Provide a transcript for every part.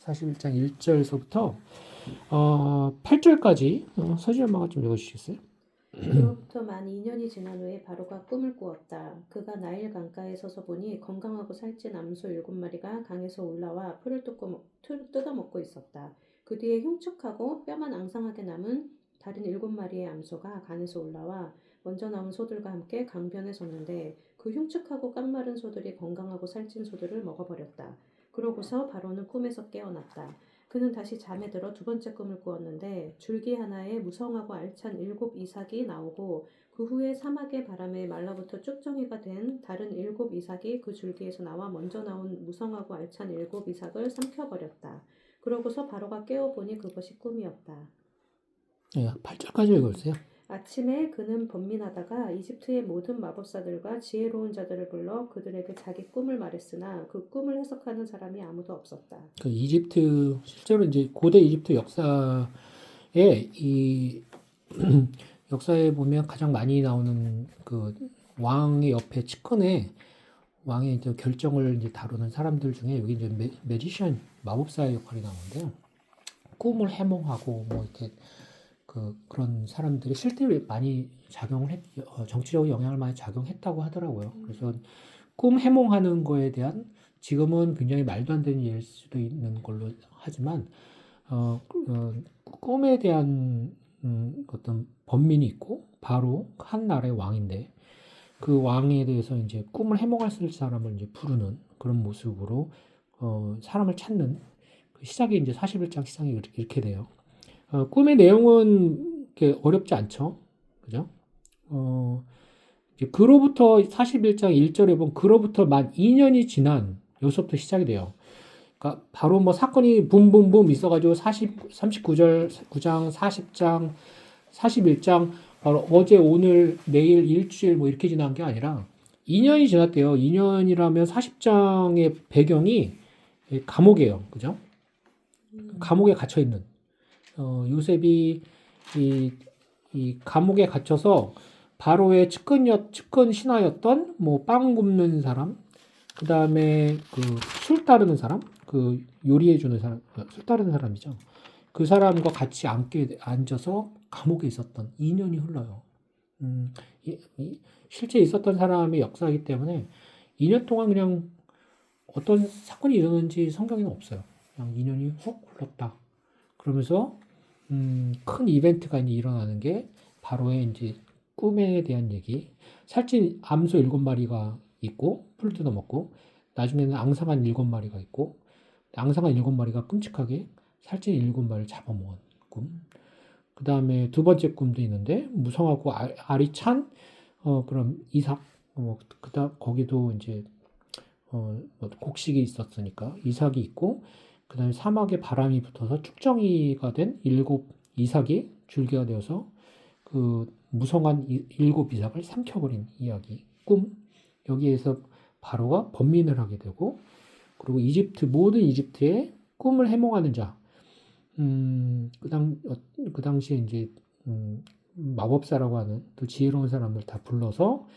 41장 1절서부터 8절까지 서지 엄마가 좀 읽어주시겠어요? 그로부터 만 2년이 지난 후에 바로가 꿈을 꾸었다. 그가 나일 강가에 서서 보니 건강하고 살찐 암소 7마리가 강에서 올라와 풀을 뜯어먹고 있었다. 그 뒤에 흉측하고 뼈만 앙상하게 남은 다른 7마리의 암소가 강에서 올라와 먼저 나온 소들과 함께 강변에 섰는데 그 흉측하고 깡마른 소들이 건강하고 살찐 소들을 먹어버렸다. 그러고서 바로는 꿈에서 깨어났다. 그는 다시 잠에 들어 두 번째 꿈을 꾸었는데 줄기 하나에 무성하고 알찬 7 이삭이 나오고 그 후에 사막의 바람에 말라붙어 쭉정이가 된 다른 7 이삭이 그 줄기에서 나와 먼저 나온 무성하고 알찬 7 이삭을 삼켜버렸다. 그러고서 바로가 깨어보니 그것이 꿈이었다. 네, 8절까지 읽어주세요. 아침에 그는 번민하다가 이집트의 모든 마법사들과 지혜로운 자들을 불러 그들에게 자기 꿈을 말했으나 그 꿈을 해석하는 사람이 아무도 없었다. 그 이집트 실제로 이제 고대 이집트 역사에 이 역사에 보면 가장 많이 나오는 그 왕의 옆에 측근에 왕의 이제 결정을 이제 다루는 사람들 중에 여기 이제 매지션 마법사의 역할이 나오는데요. 꿈을 해몽하고 뭐 이렇게 그런 사람들이 실제로 많이 정치적 영향을 많이 작용했다고 하더라고요. 그래서 꿈 해몽하는 거에 대한 지금은 굉장히 말도 안 되는 일일 수도 있는 걸로 하지만 꿈에 대한 어떤 번민이 있고 바로 한 나라의 왕인데 그 왕에 대해서 이제 꿈을 해몽할 사람을 이제 부르는 그런 모습으로 사람을 찾는 그 시작이 이제 41장 시작이 이렇게 돼요. 꿈의 내용은 이렇게 어렵지 않죠. 그죠? 이제 그로부터 41장 1절에 보면 그로부터 만 2년이 지난 여기서부터 시작이 돼요. 그러니까 바로 뭐 사건이 붐붐붐 있어가지고 39절, 9장, 40장, 41장 바로 어제, 오늘, 내일, 일주일 뭐 이렇게 지난 게 아니라 2년이 지났대요. 2년이라면 40장의 배경이 감옥이에요. 그죠? 감옥에 갇혀 있는 요셉이 이 감옥에 갇혀서 바로의 측근 신하였던 뭐 빵 굽는 사람, 그 다음에 그 술 따르는 사람, 그 요리해 주는 사람, 술 따르는 사람이죠. 그 사람과 같이 앉아서 감옥에 있었던 2년이 흘러요. 실제 있었던 사람의 역사이기 때문에 2년 동안 그냥 어떤 사건이 일어났는지 성경에는 없어요. 그냥 2년이 훅 흘렀다. 그러면서 큰 이벤트가 이제 일어나는 게 바로의 이제 꿈에 대한 얘기. 살찐 암소 7마리가 있고 풀 뜯어먹고 나중에는 앙상한 7마리가 있고 앙상한 7마리가 끔찍하게 살찐 7마리를 잡아먹은 꿈. 그 다음에 두 번째 꿈도 있는데 무성하고 알이 찬 그런 이삭 거기도 이제 뭐 곡식이 있었으니까 이삭이 있고 그 다음에 사막에 바람이 붙어서 축정이가 된 7 이삭이 줄기가 되어서 그 무성한 7 이삭을 삼켜버린 이야기, 꿈. 여기에서 바로가 번민을 하게 되고 그리고 모든 이집트의 꿈을 해몽하는 자. 그 당시에 이제 마법사라고 하는 또 지혜로운 사람들 다 불러서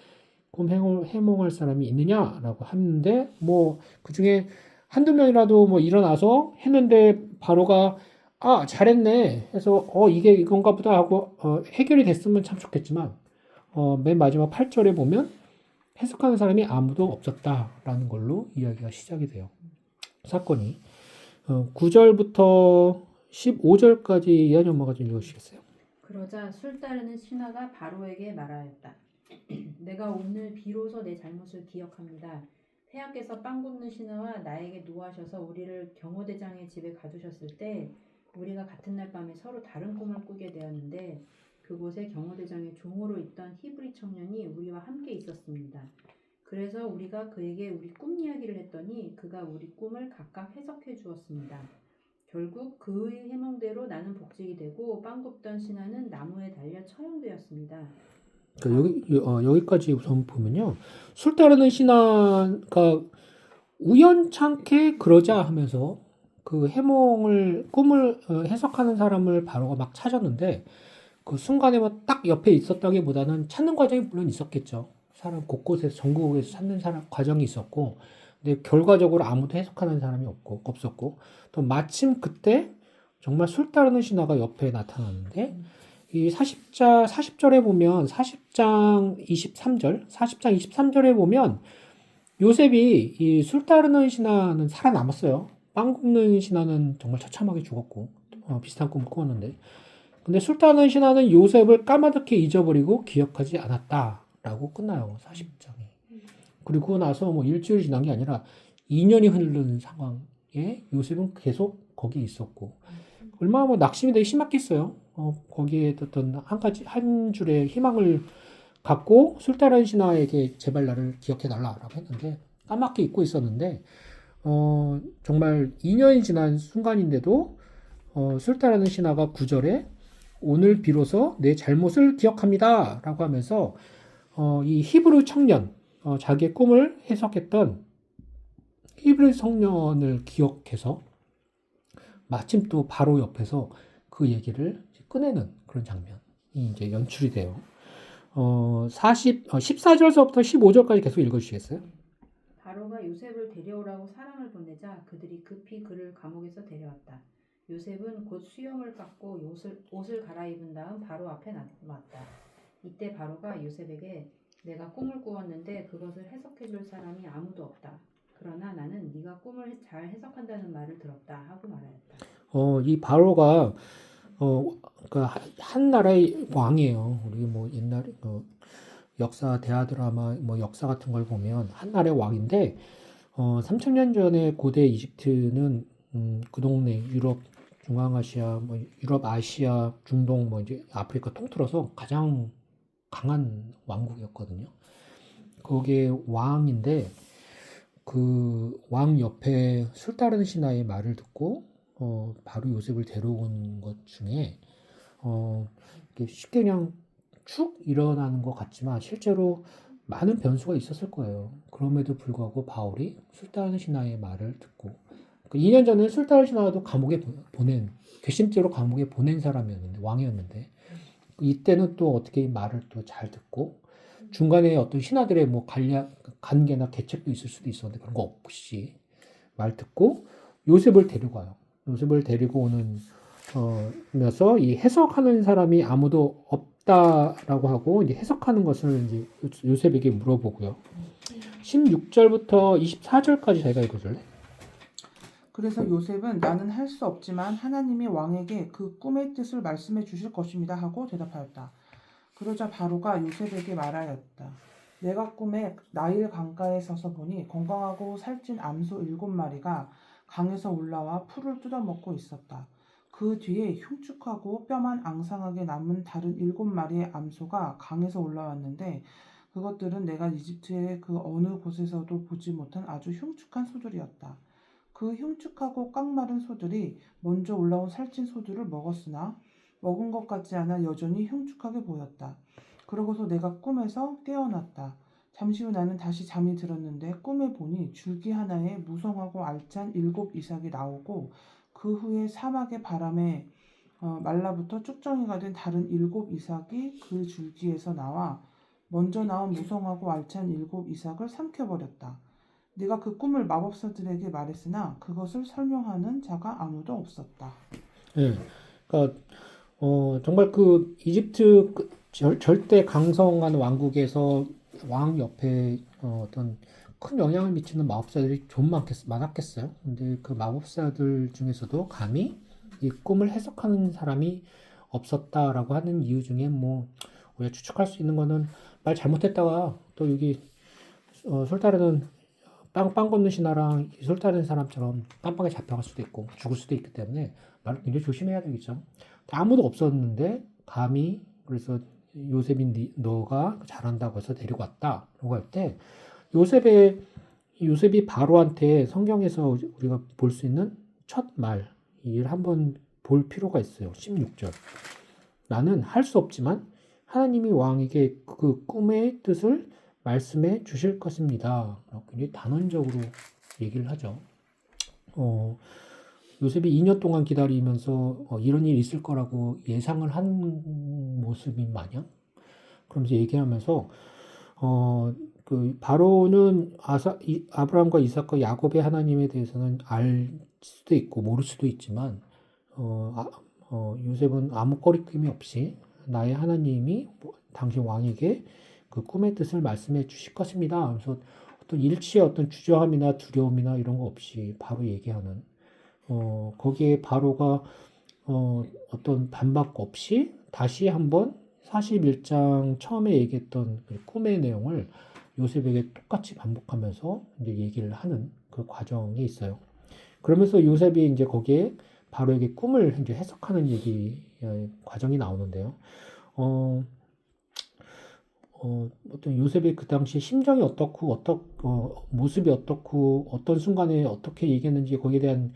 꿈 해몽할 사람이 있느냐라고 하는데 뭐 그 중에 한두 명이라도 뭐 일어나서 했는데 바로가 잘했네 해서 이게 이건가 보다 하고 해결이 됐으면 참 좋겠지만 맨 마지막 8절에 보면 해석하는 사람이 아무도 없었다라는 걸로 이야기가 시작이 돼요. 사건이 9절부터 15절까지 이하연 엄마가 좀 읽어주시겠어요? 그러자 술 따르는 신하가 바로에게 말하였다. 내가 오늘 비로소 내 잘못을 기억합니다. 폐하께서 빵 굽는 신하와 나에게 노하셔서 우리를 경호대장의 집에 가두셨을 때 우리가 같은 날 밤에 서로 다른 꿈을 꾸게 되었는데 그곳에 경호대장의 종으로 있던 히브리 청년이 우리와 함께 있었습니다. 그래서 우리가 그에게 우리 꿈 이야기를 했더니 그가 우리 꿈을 각각 해석해 주었습니다. 결국 그의 해몽대로 나는 복직이 되고 빵 굽던 신하는 나무에 달려 처형되었습니다. 여기까지 우선 보면요. 술 따르는 신하가 우연찮게 그러자 하면서 그 꿈을 해석하는 사람을 바로가 막 찾았는데 그 순간에 뭐 딱 옆에 있었다기보다는 찾는 과정이 물론 있었겠죠. 사람 곳곳에서 전국에서 찾는 과정이 있었고 근데 결과적으로 아무도 해석하는 사람이 없었고, 또 마침 그때 정말 술 따르는 신하가 옆에 나타나는데, 이 40절에 보면, 40장 23절에 보면, 요셉이 이 술 따르는 신하는 살아남았어요. 빵 굽는 신하는 정말 처참하게 죽었고, 비슷한 꿈을 꾸었는데, 근데 술 따르는 신하는 요셉을 까마득히 잊어버리고 기억하지 않았다라고 끝나요. 40장이. 그리고 나서 뭐 일주일 지난 게 아니라 2년이 흐르는 상황에 요셉은 계속 거기 있었고, 얼마나 뭐 낙심이 되게 심했겠어요. 거기에 어떤 한 줄의 희망을 갖고 술 따르는 신하에게 제발 나를 기억해 달라라고 했는데 까맣게 잊고 있었는데, 정말 2년이 지난 순간인데도 술 따르는 신하가 9절에 오늘 비로소 내 잘못을 기억합니다 라고 하면서 이 히브리 청년, 자기의 꿈을 해석했던 히브리 청년을 기억해서 마침 또 바로 옆에서 그 얘기를 꺼내는 그런 장면이 이제 연출이 돼요. 14절서부터 15절까지 계속 읽어주시겠어요? 바로가 요셉을 데려오라고 사람을 보내자 그들이 급히 그를 감옥에서 데려왔다. 요셉은 곧 수염을 깎고 옷을 갈아입은 다음 바로 앞에 나왔다. 이때 바로가 요셉에게 내가 꿈을 꾸었는데 그것을 해석해 줄 사람이 아무도 없다. 그러나 나는 네가 꿈을 잘 해석한다는 말을 들었다 하고 말하였다. 이 바로가 그러니까 한 나라의 왕이에요. 우리 뭐 옛날에 역사 대하 드라마 뭐 역사 같은 걸 보면 한 나라의 왕인데 3000년 전에 고대 이집트는 그 동네 유럽, 중앙아시아, 뭐 유럽, 아시아, 중동, 뭐 이제 아프리카 통틀어서 가장 강한 왕국이었거든요. 거기에 왕인데 그 왕 옆에 술 따르는 신하의 말을 듣고 바로 요셉을 데려온 것 중에 쉽게 그냥 축 일어나는 것 같지만 실제로 많은 변수가 있었을 거예요. 그럼에도 불구하고 바울이 술 따르는 신하의 말을 듣고 2년 전에 술 따르는 신하도 감옥에 괘씸죄로 감옥에 보낸 사람이었는데 왕이었는데 이때는 또 어떻게 말을 또 잘 듣고 중간에 어떤 신하들의 뭐 관계나 계책도 있을 수도 있었는데 그런 거 없이 말 듣고 요셉을 데려가요. 요셉을 데리고 오는 면서 이 해석하는 사람이 아무도 없다라고 하고 이제 해석하는 것을 이제 요셉에게 물어보고요. 16절부터 24절까지 자기가 읽어줄래? 그래서 요셉은 나는 할 수 없지만 하나님이 왕에게 그 꿈의 뜻을 말씀해 주실 것입니다 하고 대답하였다. 그러자 바로가 요셉에게 말하였다. 내가 꿈에 나일 강가에 서서 보니 건강하고 살찐 암소 7마리가 강에서 올라와 풀을 뜯어먹고 있었다. 그 뒤에 흉측하고 뼈만 앙상하게 남은 다른 7마리의 암소가 강에서 올라왔는데 그것들은 내가 이집트의 그 어느 곳에서도 보지 못한 아주 흉측한 소들이었다. 그 흉측하고 깡마른 소들이 먼저 올라온 살찐 소들을 먹었으나 먹은 것 같지 않아 여전히 흉측하게 보였다. 그러고서 내가 꿈에서 깨어났다. 잠시 후 나는 다시 잠이 들었는데 꿈에 보니 줄기 하나에 무성하고 알찬 7 이삭이 나오고 그 후에 사막의 바람에 말라붙어 쭉정이가 된 다른 7 이삭이 그 줄기에서 나와 먼저 나온 무성하고 알찬 7 이삭을 삼켜버렸다. 네가 그 꿈을 마법사들에게 말했으나 그것을 설명하는 자가 아무도 없었다. 네, 그러니까 정말 그 이집트 절대 강성한 왕국에서 왕 옆에 어떤 큰 영향을 미치는 마법사들이 좀 많았겠어요. 근데 그 마법사들 중에서도 감히 이 꿈을 해석하는 사람이 없었다라고 하는 이유 중에 뭐 우리가 추측할 수 있는 거는 말 잘못했다가 또 여기 술 따르는 빵 걷는 신하랑 술 따르는 사람처럼 깜빵에 잡혀갈 수도 있고 죽을 수도 있기 때문에 말을 굉장히 조심해야 되겠죠. 아무도 없었는데 감히 그래서 요셉이 너가 잘한다고 해서 데리고 왔다라고 할 때 요셉이 바로한테 성경에서 우리가 볼 수 있는 첫 말을 한번 볼 필요가 있어요. 16절. 나는 할 수 없지만 하나님이 왕에게 그 꿈의 뜻을 말씀해 주실 것입니다. 굉장히 단언적으로 얘기를 하죠. 요셉이 2년 동안 기다리면서 이런 일이 있을 거라고 예상을 한 모습이 마냥 그러면서 얘기하면서 그 바로는 아브라함과 이삭과 야곱의 하나님에 대해서는 알 수도 있고 모를 수도 있지만 요셉은 아무 거리낌이 없이 나의 하나님이 당신 왕에게 그 꿈의 뜻을 말씀해 주실 것입니다. 그래서 어떤 일치의 어떤 주저함이나 두려움이나 이런 거 없이 바로 얘기하는 거기에 바로가 어떤 반박 없이 다시 한번 41장 처음에 얘기했던 그 꿈의 내용을 요셉에게 똑같이 반복하면서 이제 얘기를 하는 그 과정이 있어요. 그러면서 요셉이 이제 거기에 바로에게 꿈을 이제 해석하는 얘기 과정이 나오는데요. 어떤 요셉의 그 당시 심정이 어떻고 모습이 어떻고 어떤 순간에 어떻게 얘기했는지 거기에 대한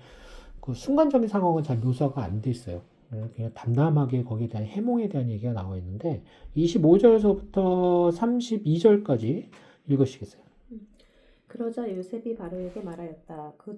그 순간적인 상황은 잘 묘사가 안 돼 있어요. 그냥 담담하게 거기에 대한 해몽에 대한 얘기가 나와 있는데 25절서부터 32절까지 읽으시겠어요? 그러자 요셉이 바로에게 말하였다. 그